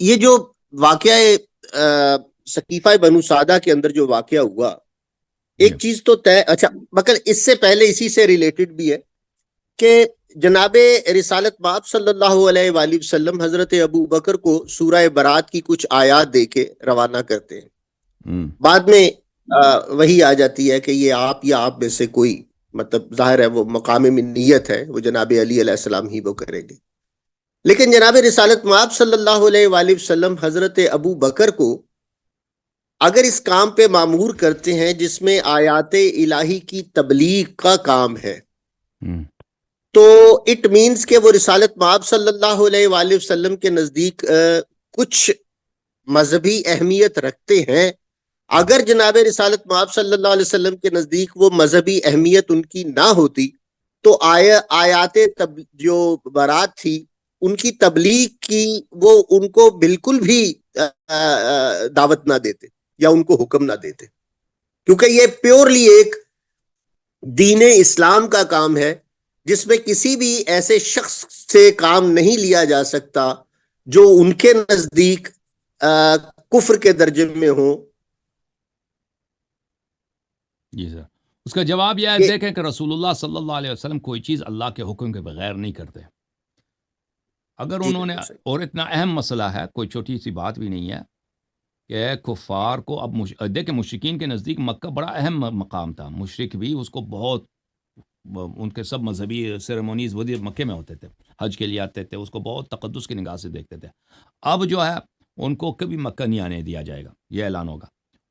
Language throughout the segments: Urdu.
یہ جو واقعہ سقیفہ بنو سعدہ کے اندر جو واقعہ ہوا، ایک چیز تو طے، اچھا مگر اس سے پہلے اسی سے ریلیٹڈ بھی ہے کہ جناب رسالت مآب صلی اللہ علیہ وآلہ وسلم حضرت ابو بکر کو سورہ برات کی کچھ آیات دے کے روانہ کرتے ہیں. بعد میں وہی آ جاتی ہے کہ یہ آپ یا آپ میں سے کوئی، مطلب ظاہر ہے وہ مقام من نیت ہے، وہ جناب علی علیہ السلام ہی وہ کریں گے. لیکن جناب رسالت مآب صلی اللہ علیہ وآلہ وسلم حضرت ابو بکر کو اگر اس کام پہ مامور کرتے ہیں جس میں آیات الہی کی تبلیغ کا کام ہے، تو اٹ مینز کہ وہ رسالت مآب صلی اللہ علیہ وآلہ وسلم کے نزدیک کچھ مذہبی اہمیت رکھتے ہیں. اگر جناب رسالت مآب صلی اللہ علیہ وسلم کے نزدیک وہ مذہبی اہمیت ان کی نہ ہوتی تو آیات جو برات تھی ان کی تبلیغ کی وہ ان کو بالکل بھی دعوت نہ دیتے یا ان کو حکم نہ دیتے، کیونکہ یہ پیورلی ایک دین اسلام کا کام ہے جس میں کسی بھی ایسے شخص سے کام نہیں لیا جا سکتا جو ان کے نزدیک کفر کے درجے میں ہوں. جی سر، اس کا جواب یہ ہے، دیکھیں کہ رسول اللہ صلی اللہ علیہ وسلم کوئی چیز اللہ کے حکم کے بغیر نہیں کرتے. اگر انہوں نے، اور اتنا اہم مسئلہ ہے، کوئی چھوٹی سی بات بھی نہیں ہے کہ کفار کو اب دیکھیں مشرکین کے نزدیک مکہ بڑا اہم مقام تھا. مشرک بھی اس کو بہت، ان کے سب مذہبی سیریمونیز وہ مکے میں ہوتے تھے، حج کے لیے آتے تھے، اس کو بہت تقدس کی نگاہ سے دیکھتے تھے. اب جو ہے ان کو کبھی مکہ نہیں آنے دیا جائے گا، یہ اعلان ہوگا.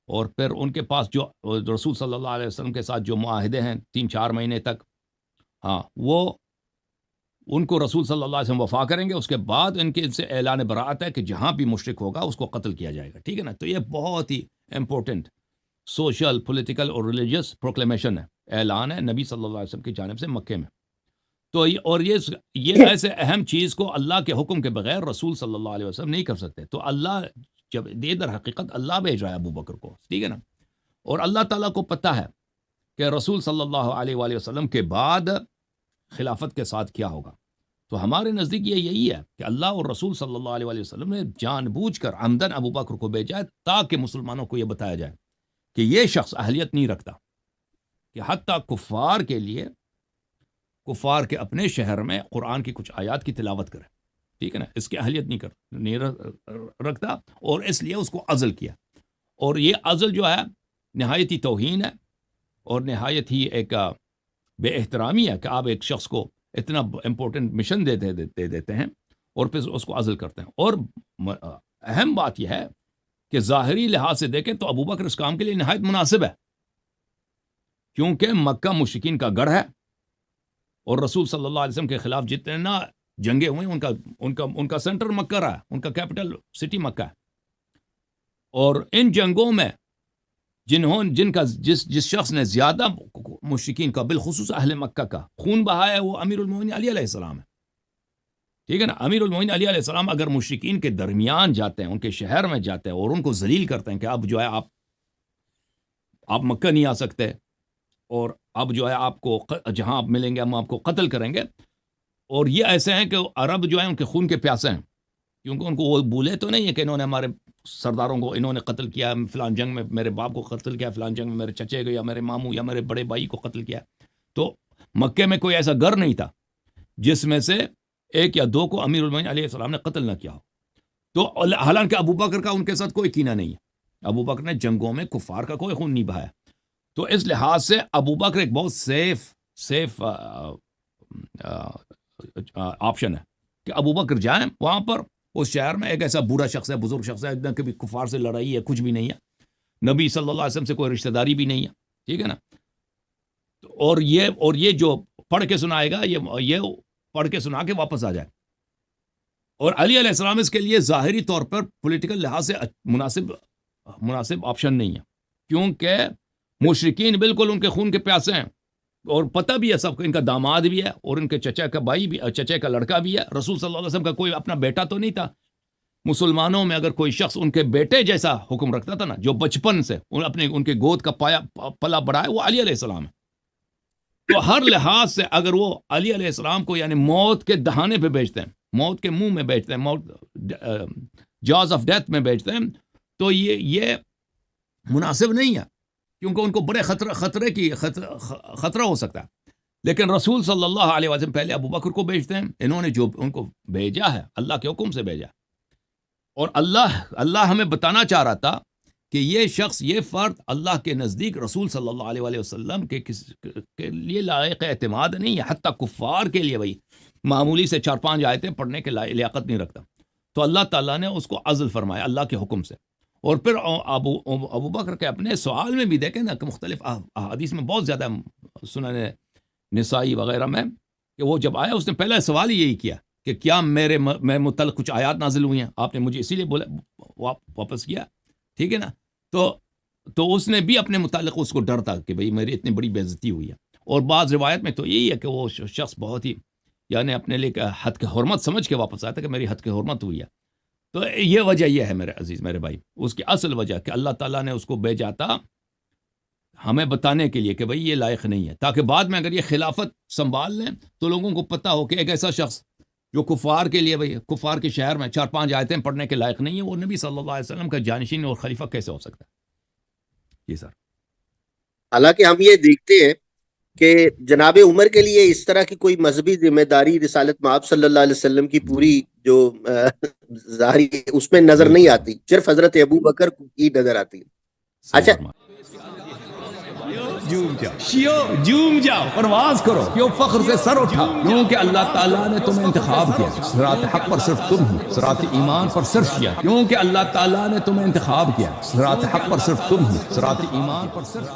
اور پھر ان کے پاس جو رسول صلی اللہ علیہ وسلم کے ساتھ جو معاہدے ہیں 3-4 مہینے تک، ہاں وہ ان کو رسول صلی اللہ علیہ وسلم وفا کریں گے. اس کے بعد ان کے سے اعلان برات ہے کہ جہاں بھی مشرک ہوگا اس کو قتل کیا جائے گا. ٹھیک ہے نا؟ تو یہ بہت ہی امپورٹنٹ سوشل، پولیٹیکل اور ریلیجیس پروکلیمیشن ہے، اعلان ہے نبی صلی اللہ علیہ وسلم کی جانب سے مکے میں. تو اور یہ ایسے اہم چیز کو اللہ کے حکم کے بغیر رسول صلی اللہ علیہ وسلم نہیں کر سکتے. تو اللہ جب در حقیقت اللہ بھیج رہا ہے ابو بکر کو، ٹھیک ہے نا، اور اللہ تعالیٰ کو پتہ ہے کہ رسول صلی اللہ علیہ وآلہ وسلم کے بعد خلافت کے ساتھ کیا ہوگا. تو ہمارے نزدیک یہ یہی ہے کہ اللہ اور رسول صلی اللہ علیہ وآلہ وسلم نے جان بوجھ کر عمدن ابو بکر کو بھیجا ہے تاکہ مسلمانوں کو یہ بتایا جائے کہ یہ شخص اہلیت نہیں رکھتا کہ حتیٰ کفار کے لیے، کفار کے اپنے شہر میں قرآن کی کچھ آیات کی تلاوت کرے. ٹھیک ہے نا؟ اس کی اہلیت نہیں رکھتا، اور اس لیے اس کو عزل کیا. اور یہ عزل جو ہے نہایت ہی توہین ہے اور نہایت ہی ایک بے احترامی ہے کہ آپ ایک شخص کو اتنا امپورٹنٹ مشن دے دیتے ہیں اور پھر اس کو عزل کرتے ہیں. اور اہم بات یہ ہے کہ ظاہری لحاظ سے دیکھیں تو ابو بکر اس کام کے لیے نہایت مناسب ہے، کیونکہ مکہ مشرکین کا گڑھ ہے اور رسول صلی اللہ علیہ وسلم کے خلاف جتنے نہ جنگیں ہوئیں ان کا سینٹر مکہ رہا ہے، ان کا کیپٹل سٹی مکہ ہے. اور ان جنگوں میں جس شخص نے زیادہ مشرکین کا، بالخصوص اہل مکہ کا خون بہایا ہے، وہ امیر المومنین علی علیہ السلام ہے. ٹھیک ہے نا؟ امیر المومنین علی علیہ السلام اگر مشرکین کے درمیان جاتے ہیں، ان کے شہر میں جاتے ہیں اور ان کو ذلیل کرتے ہیں کہ اب جو ہے آپ مکہ نہیں آ سکتے، اور اب جو ہے آپ کو جہاں آپ ملیں گے ہم آپ کو قتل کریں گے. اور یہ ایسے ہیں کہ عرب جو ہیں ان کے خون کے پیاسے ہیں، کیونکہ ان کو وہ بھولے تو نہیں ہے کہ انہوں نے ہمارے سرداروں کو انہوں نے قتل کیا، فلان جنگ میں میرے باپ کو قتل کیا، فلان جنگ میں میرے چچے کو یا میرے ماموں یا میرے بڑے بھائی کو قتل کیا. تو مکے میں کوئی ایسا گھر نہیں تھا جس میں سے ایک یا دو کو امیر المومنین علیہ السلام نے قتل نہ کیا ہو. تو حالانکہ ابو بکر کا ان کے ساتھ کوئی کینہ نہیں ہے، ابو بکر نے جنگوں میں کفار کا کوئی خون نہیں بہایا. تو اس لحاظ سے ابو بکر ایک بہت سیف آپشن ہے کہ ابو بکر جائیں وہاں پر. اس شہر میں ایک ایسا برا شخص ہے، بزرگ شخص ہے، نہ کبھی کفار سے لڑائی ہے، کچھ بھی نہیں ہے، نبی صلی اللہ علیہ وسلم سے کوئی رشتہ داری بھی نہیں ہے. ٹھیک ہے نا؟ اور یہ جو پڑھ کے سنائے گا یہ پڑھ کے سنا کے واپس آ جائے. اور علی علیہ السلام اس کے لیے ظاہری طور پر پولیٹیکل لحاظ سے مناسب آپشن نہیں ہے، کیونکہ مشرکین بالکل ان کے خون کے پیاسے ہیں، اور پتہ بھی ہے سب کو، ان کا داماد بھی ہے اور ان کے چچا کا بھائی بھی، چچا کا لڑکا بھی ہے. رسول صلی اللہ علیہ وسلم کا کوئی اپنا بیٹا تو نہیں تھا. مسلمانوں میں اگر کوئی شخص ان کے بیٹے جیسا حکم رکھتا تھا نا، جو بچپن سے ان کے گود کا پلا بڑھا ہے، وہ علی علیہ السلام ہے. تو ہر لحاظ سے اگر وہ علی علیہ السلام کو یعنی موت کے دہانے پہ بیچتے ہیں، موت کے منہ میں بیچتے ہیں، موت جاز آف ڈیتھ میں بھیجتے ہیں، تو یہ مناسب نہیں ہے، کیونکہ ان کو بڑے خطرہ ہو سکتا ہے. لیکن رسول صلی اللہ علیہ وسلم پہلے ابو بکر کو بھیجتے ہیں، انہوں نے جو ان کو بھیجا ہے اللہ کے حکم سے بھیجا، اور اللہ ہمیں بتانا چاہ رہا تھا کہ یہ شخص، یہ فرد اللہ کے نزدیک رسول صلی اللہ علیہ وسلم کے لیے لائق اعتماد نہیں ہے، حتیٰ کفار کے لیے بھائی معمولی سے 4-5 آیتیں پڑھنے کے لیاقت نہیں رکھتا. تو اللہ تعالیٰ نے اس کو عزل فرمایا اللہ کے حکم سے. اور پھر ابو بکر کے اپنے سوال میں بھی دیکھیں نا کہ مختلف احادیث میں بہت زیادہ سنن نسائی وغیرہ میں کہ وہ جب آیا اس نے پہلا سوال یہی کیا کہ کیا میرے متعلق کچھ آیات نازل ہوئی ہیں، آپ نے مجھے اسی لیے بولا واپس کیا، ٹھیک ہے نا. تو اس نے بھی اپنے متعلق اس کو ڈر تھا کہ بھئی میری اتنی بڑی بے عزتی ہوئی ہے. اور بعض روایت میں تو یہی ہے کہ وہ شخص بہت ہی یعنی اپنے لیے حد کے حرمت سمجھ کے واپس آیا تھا کہ میری حد کے حرمت ہوئی ہے. تو یہ وجہ یہ ہے میرے عزیز میرے بھائی، اس کی اصل وجہ کہ اللہ تعالیٰ نے اس کو بھیجا تھا ہمیں بتانے کے لیے کہ بھئی یہ لائق نہیں ہے، تاکہ بعد میں اگر یہ خلافت سنبھال لیں تو لوگوں کو پتہ ہو کہ ایک ایسا شخص جو کفار کے لیے بھئی کفار کے شہر میں 4-5 آیتیں پڑھنے کے لائق نہیں ہے، وہ نبی صلی اللہ علیہ وسلم کا جانشین اور خلیفہ کیسے ہو سکتا ہے. جی سر. حالانکہ ہم یہ دیکھتے ہیں کہ جناب عمر کے لیے اس طرح کی کوئی مذہبی ذمہ داری رسالت مآب صلی اللہ علیہ وسلم کی پوری جو ظاہری اس میں نظر نہیں آتی، صرف حضرت ابو بکر کی نظر آتی ہے. اچھا جوم جاؤ پرواز کرو، کیوں فخر سے سر اٹھا، کیونکہ اللہ تعالیٰ نے تمہیں انتخاب کیا، صراط حق پر صرف تم ہی، صراط ایمان پر صرف کیا، کیونکہ اللہ تعالیٰ نے تمہیں انتخاب کیا، صراط حق پر صرف تم ہی، صراط ایمان پر صرف